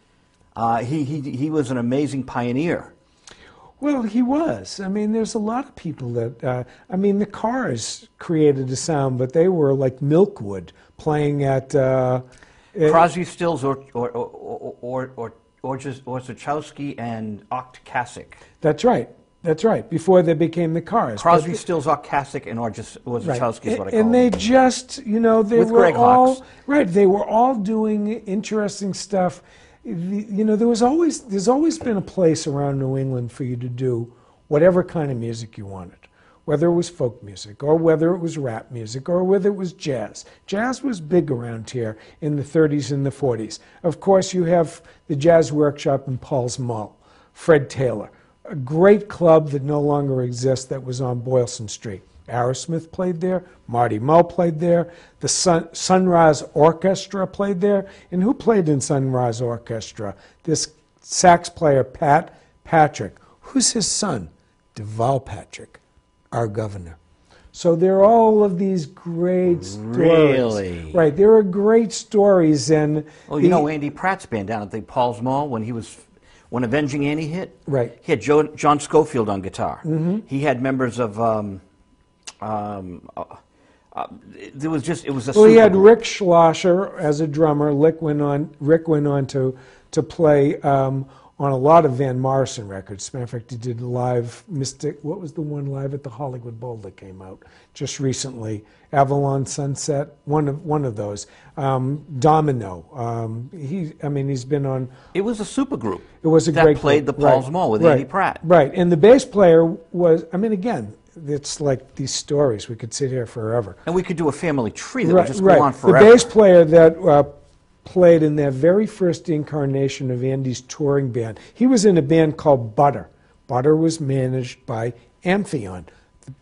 He was an amazing pioneer. Well, he was. I mean, there's a lot of people that, I mean, the Cars created a sound, but they were like Milkwood playing at... Crosby, Stills, Orzechowski, and Ocht-Kasich. That's right. That's right. Before they became the Cars. Crosby, Stills, Ocht-Kasich, and Orzechowski is what I call them. And they just, you know, they with were Greg all Hawkes. Right. They were all doing interesting stuff. You know, there's always been a place around New England for you to do whatever kind of music you wanted, whether it was folk music or whether it was rap music or whether it was jazz. Jazz was big around here in the 30s and the 40s. Of course, you have the Jazz Workshop in Paul's Mall, Fred Taylor, a great club that no longer exists that was on Boylston Street. Aerosmith played there, Marty Mull played there, the Sunrise Orchestra played there. And who played in Sunrise Orchestra? This sax player, Pat Patrick. Who's his son? Deval Patrick, our governor. So there are all of these great stories. Really? Right, there are great stories. And well, you know Andy Pratt's band down at the Paul's Mall when Avenging Annie hit? Right. He had John Schofield on guitar. Mm-hmm. He had members of... it was a. Well, he had Rick Schlosser as a drummer. Rick went on to play on a lot of Van Morrison records. As a matter of fact, he did live Mystic. What was the one live at the Hollywood Bowl that came out just recently? Avalon Sunset. One of those. Domino. He's been on. It was a supergroup. It was a that great played group. the Paul's Mall with Andy Pratt. Right, and the bass player was. I mean, again. It's like these stories. We could sit here forever. And we could do a family tree that would just go on The forever. bass player that played in that very first incarnation of Andy's touring band, he was in a band called Butter. Butter was managed by Amphion, the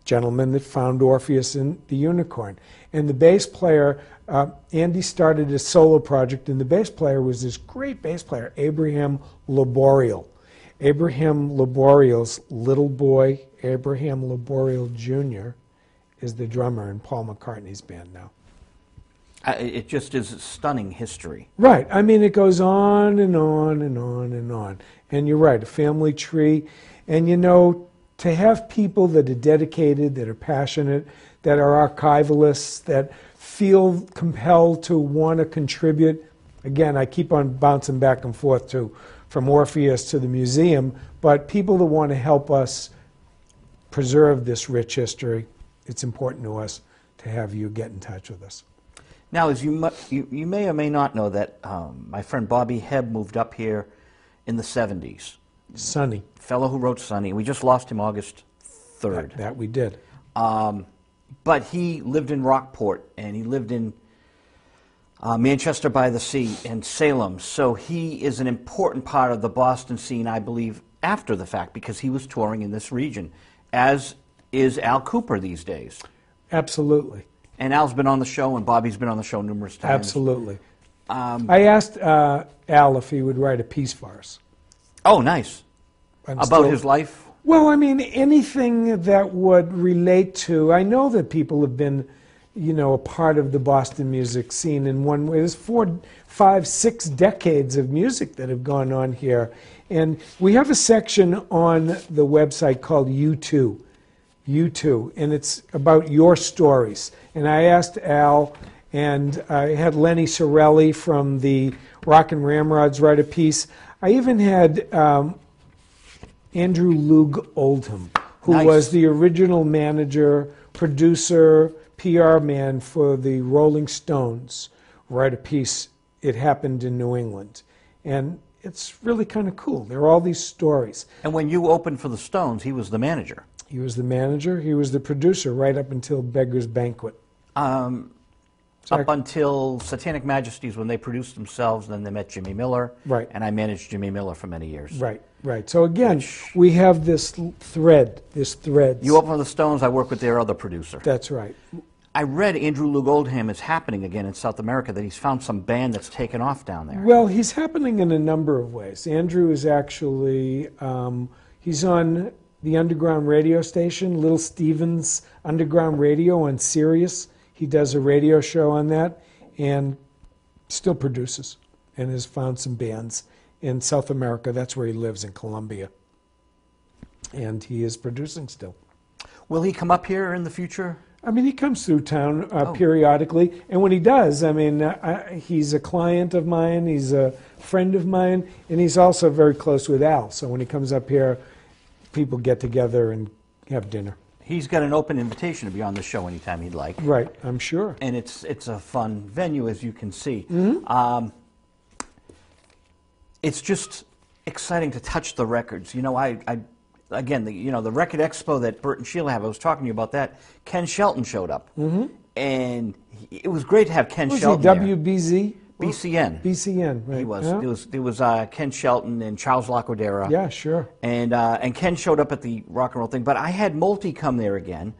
gentleman that found Orpheus and the Unicorn. And the bass player, Andy started a solo project, and the bass player was this great bass player, Abraham Laboriel. Abraham Laboriel's little boy, Abraham Laboriel Jr., is the drummer in Paul McCartney's band now. It just is stunning history. Right. I mean, it goes on and on and on and on. And you're right, a family tree. And, you know, to have people that are dedicated, that are passionate, that are archivalists, that feel compelled to want to contribute. Again, I keep on bouncing back and forth from Orpheus to the museum, but people that want to help us preserve this rich history, it's important to us to have you get in touch with us. Now, as you may or may not know that my friend Bobby Hebb moved up here in the 70s. Sonny. Fellow who wrote Sonny. We just lost him August 3rd. That we did. But he lived in Rockport, and he lived in Manchester by the Sea and Salem. So he is an important part of the Boston scene, I believe, after the fact, because he was touring in this region, as is Al Cooper these days. Absolutely. And Al's been on the show, and Bobby's been on the show numerous times. Absolutely. I asked Al if he would write a piece for us. Oh, nice. I'm About still- his life? Well, I mean, anything that would relate to, I know that people have been, you know, a part of the Boston music scene in one way. There's 4, 5, 6 decades of music that have gone on here. And we have a section on the website called U2, and it's about your stories. And I asked Al, and I had Lenny Sorelli from the Rock and Ramrods write a piece. I even had Andrew Loog Oldham, who Nice. was the original manager, producer, PR man for the Rolling Stones, write a piece. It happened in New England. And it's really kind of cool. There are all these stories. And when you opened for the Stones, he was the manager. He was the manager, he was the producer right up until Beggar's Banquet. Up until Satanic Majesties, when they produced themselves, and then they met Jimmy Miller. Right. And I managed Jimmy Miller for many years. Right, right. So again, we have this thread, You open for the Stones, I work with their other producer. That's right. I read Andrew Loog Oldham is happening again in South America, that he's found some band that's taken off down there. Well, he's happening in a number of ways. Andrew is actually, he's on the underground radio station, Little Stevens Underground Radio on Sirius. He does a radio show on that and still produces and has found some bands in South America. That's where he lives, in Colombia. And he is producing still. Will he come up here in the future? I mean, he comes through town periodically, and when he does, I mean, he's a client of mine, he's a friend of mine, and he's also very close with Al. So when he comes up here, people get together and have dinner. He's got an open invitation to be on the show anytime he'd like. Right, I'm sure. And it's a fun venue, as you can see. Mm-hmm. It's just exciting to touch the records. You know, again, the Record Expo that Bert and Sheila have, I was talking to you about that. Ken Shelton showed up. Mm-hmm. And it was great to have Ken Shelton there. there. WBZ? BCN. BCN, right. He was. Yeah. There was Ken Shelton and Charles Lacodera. Yeah, sure. And Ken showed up at the rock and roll thing. But I had Malti come there again.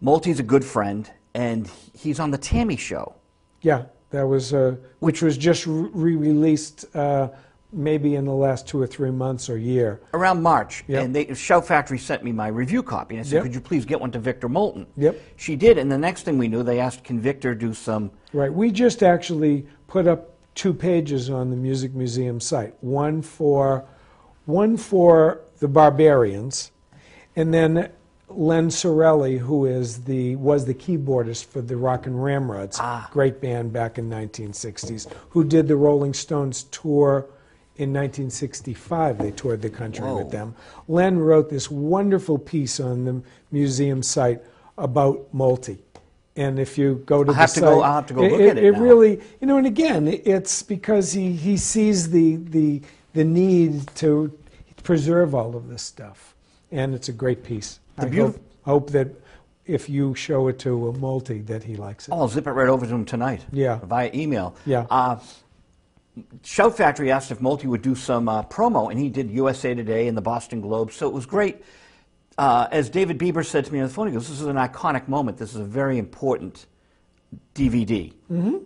Malti's a good friend, and he's on the Tammy show. Yeah, that was, which was just re-released maybe in the last 2 or 3 months or year. Around March. Yep. And Shout Factory sent me my review copy. And I said, Yep. could you please get one to Victor Moulton? Yep. She did, and the next thing we knew, they asked, can Victor do some... Right. We just actually put up 2 pages on the Music Museum site. One for the Barbarians, and then Len Sorelli, who was the keyboardist for the Rock and Ramrods, great band back in 1960s, who did the Rolling Stones tour in 1965. They toured the country with them. Len wrote this wonderful piece on the museum site about Malti. And if you go to the site, I'll have to go look at it It now. really, you know, and again, it's because he sees the need to preserve all of this stuff, and it's a great piece. I hope that if you show it to Malti, that he likes it. Oh, I'll zip it right over to him tonight. Yeah. Via email. Yeah. Shout Factory asked if Malti would do some promo, and he did USA Today and the Boston Globe, so it was great. As David Bieber said to me on the phone, he goes, this is an iconic moment. This is a very important DVD. Mm-hmm.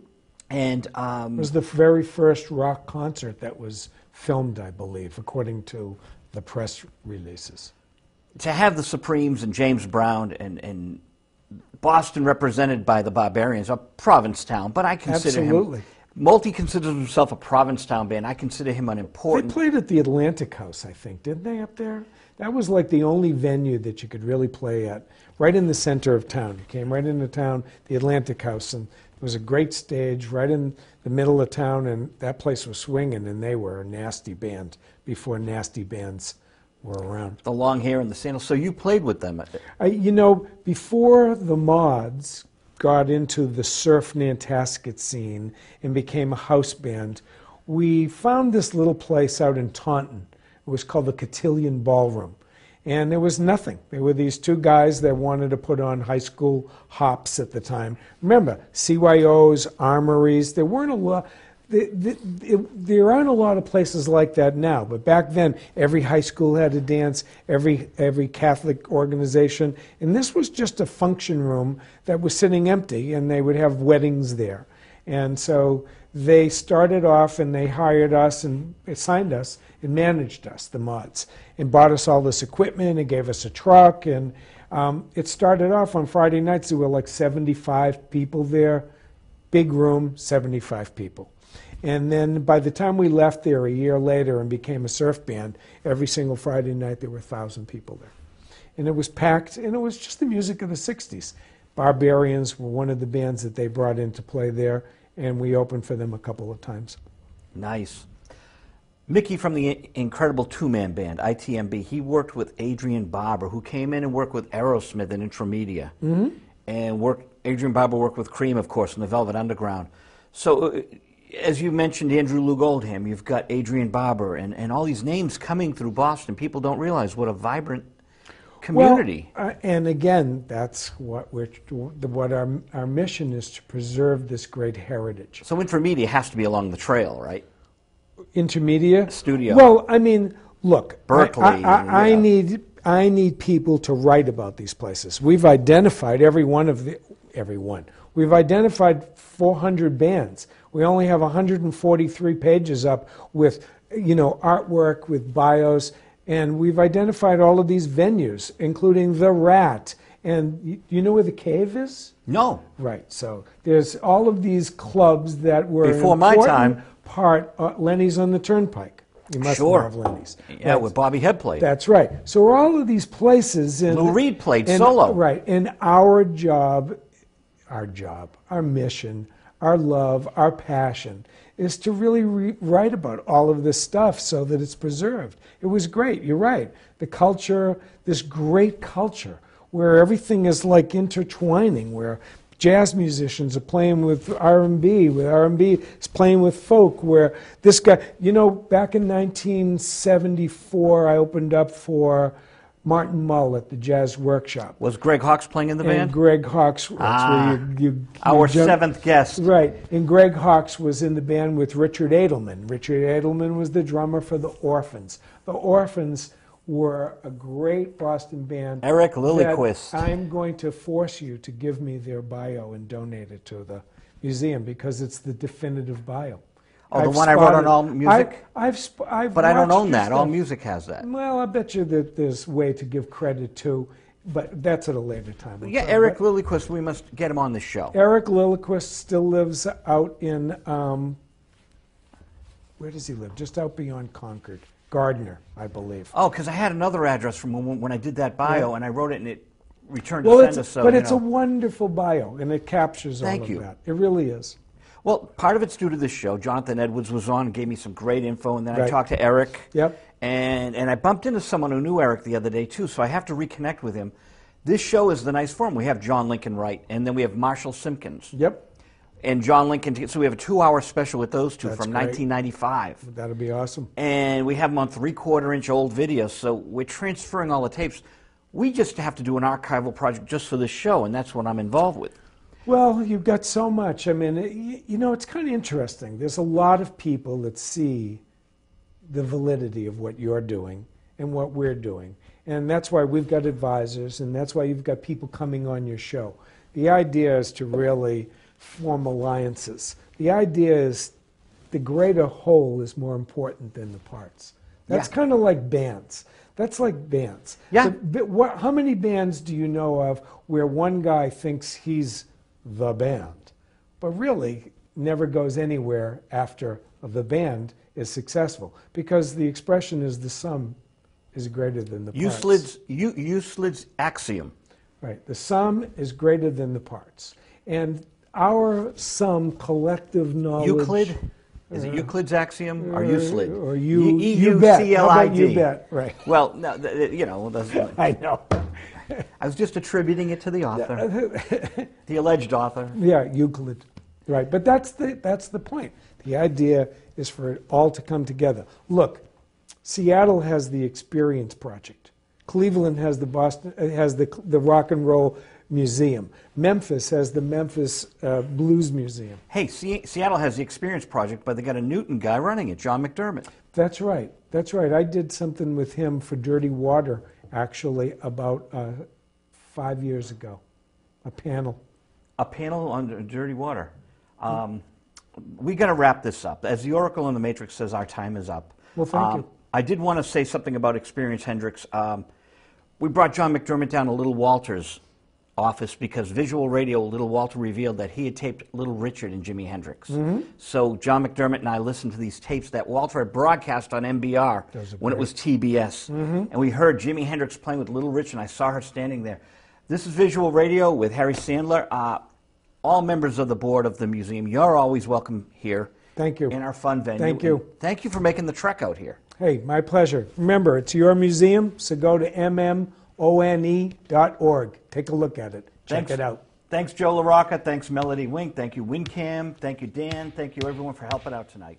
And it was the very first rock concert that was filmed, I believe, according to the press releases. To have the Supremes and James Brown and Boston represented by the Barbarians, a Provincetown, but I consider Absolutely. him... Malti considers himself a Provincetown band. I consider him an important... They played at the Atlantic House, I think, didn't they, up there? That was like the only venue that you could really play at, right in the center of town. You came right into town, the Atlantic House, and it was a great stage right in the middle of town, and that place was swinging, and they were a nasty band before nasty bands were around. The long hair and the sandals. So you played with them. You know, before the Mods got into the surf Nantasket scene and became a house band, we found this little place out in Taunton. It was called the Cotillion Ballroom. And there was nothing. There were these 2 guys that wanted to put on high school hops at the time. Remember, CYOs, armories, there weren't a lot. There aren't a lot of places like that now, but back then every high school had a dance, every Catholic organization, and this was just a function room that was sitting empty, and they would have weddings there. And so they started off and they hired us and assigned us and managed us, the mods, and bought us all this equipment and gave us a truck. And it started off on Friday nights. There were like 75 people there. Big room, 75 people. And then by the time we left there a year later and became a surf band, every single Friday night there were 1,000 people there. And it was packed, and it was just the music of the 60s. Barbarians were one of the bands that they brought in to play there, and we opened for them a couple of times. Nice. Mickey from the incredible two-man band, ITMB, he worked with Adrian Barber, who came in and worked with Aerosmith and Intramedia. Mm-hmm. And Adrian Barber worked with Cream, of course, in the Velvet Underground. So, as you mentioned, Andrew Lou Goldham, you've got Adrian Barber, and all these names coming through Boston. People don't realize what a vibrant community. Well, and again, that's what our mission is, to preserve this great heritage. So Intramedia has to be along the trail, right? Intermedia? Studio. Well, I mean, look, Berkeley. I need people to write about these places. We've identified We've identified 400 bands. We only have 143 pages up with, artwork, with bios, and we've identified all of these venues, including the Rat. And you know where the Cave is? No. Right. So there's all of these clubs that were before my time. Lenny's on the Turnpike. You must have Lenny's. Yeah, where Bobby Head played. That's right. So all of these places. Lou Reed played solo. Right. And our mission, our love, our passion is to really write about all of this stuff so that it's preserved. It was great. You're right. The culture, this great culture, where everything is like intertwining, where jazz musicians are playing with R&B, where R&B is playing with folk, where this guy, back in 1974, I opened up for Martin Mull at the Jazz Workshop. Was Greg Hawkes playing in the band? Greg Hawkes, that's where you our seventh guest. Right, and Greg Hawkes was in the band with Richard Edelman. Richard Edelman was the drummer for the Orphans. The Orphans were a great Boston band. Eric Lilliquist. I'm going to force you to give me their bio and donate it to the museum because it's the definitive bio. Oh, the one I wrote on All Music? But I don't own that. All Music has that. Well, I bet you that there's a way to give credit to, but that's at a later time. Yeah, Eric Lilliquist, we must get him on the show. Eric Lilliquist still lives out in, where does he live? Just out beyond Concord. Gardner, I believe. Oh, because I had another address from when I did that bio, and I wrote it and it returned to send us. But it's a wonderful bio, and it captures all of that. It really is. Well, part of it's due to this show. Jonathan Edwards was on and gave me some great info, and then I talked to Eric. Yep. And I bumped into someone who knew Eric the other day, too, so I have to reconnect with him. This show is the nice form. We have John Lincoln Wright, and then we have Marshall Symkus. Yep. And John Lincoln, so we have a 2-hour special with those two from 1995. That'll be awesome. And we have them on 3/4-inch old videos, so we're transferring all the tapes. We just have to do an archival project just for this show, and that's what I'm involved with. Well, you've got so much. I mean, it's kind of interesting. There's a lot of people that see the validity of what you're doing and what we're doing. And that's why we've got advisors, and that's why you've got people coming on your show. The idea is to really form alliances. The idea is the greater whole is more important than the parts. That's kind of like bands. That's like bands. Yeah. How many bands do you know of where one guy thinks he's the band, but really never goes anywhere after the band is successful? Because the expression is the sum is greater than the parts. Euclid's axiom. Right. The sum is greater than the parts. And our sum collective knowledge... Euclid? Is it Euclid's axiom or Euclid? Or E-U-C-L-I-D. How about you bet? Right. Well, no, I know. I was just attributing it to the author, the alleged author. Yeah, Euclid. Right. But that's the point. The idea is for it all to come together. Look, Seattle has the Experience Project. Cleveland has the Rock and Roll Museum. Memphis has the Memphis Blues Museum. Hey, Seattle has the Experience Project, but they got a Newton guy running it, John McDermott. That's right. That's right. I did something with him for Dirty Water, actually, about 5 years ago. A panel. A panel on Dirty Water. we got to wrap this up. As the Oracle in the Matrix says, our time is up. Well, thank you. I did want to say something about Experience Hendrix. We brought John McDermott down to Little Walter's office because Visual Radio, Little Walter revealed that he had taped Little Richard and Jimi Hendrix. So John McDermott and I listened to these tapes that Walter had broadcast on MBR when it was TBS. And we heard Jimi Hendrix playing with Little Richard, and I saw her standing there. This is Visual Radio with Harry Sandler. All members of the board of the museum, you're always welcome here. Thank you. In our fun venue. Thank you. And thank you for making the trek out here. Hey, my pleasure. Remember, it's your museum, so go to mmone.org. Take a look at it. Check it out. Thanks, Joe LaRocca. Thanks, Melody Wink. Thank you, WinCAM. Thank you, Dan. Thank you, everyone, for helping out tonight.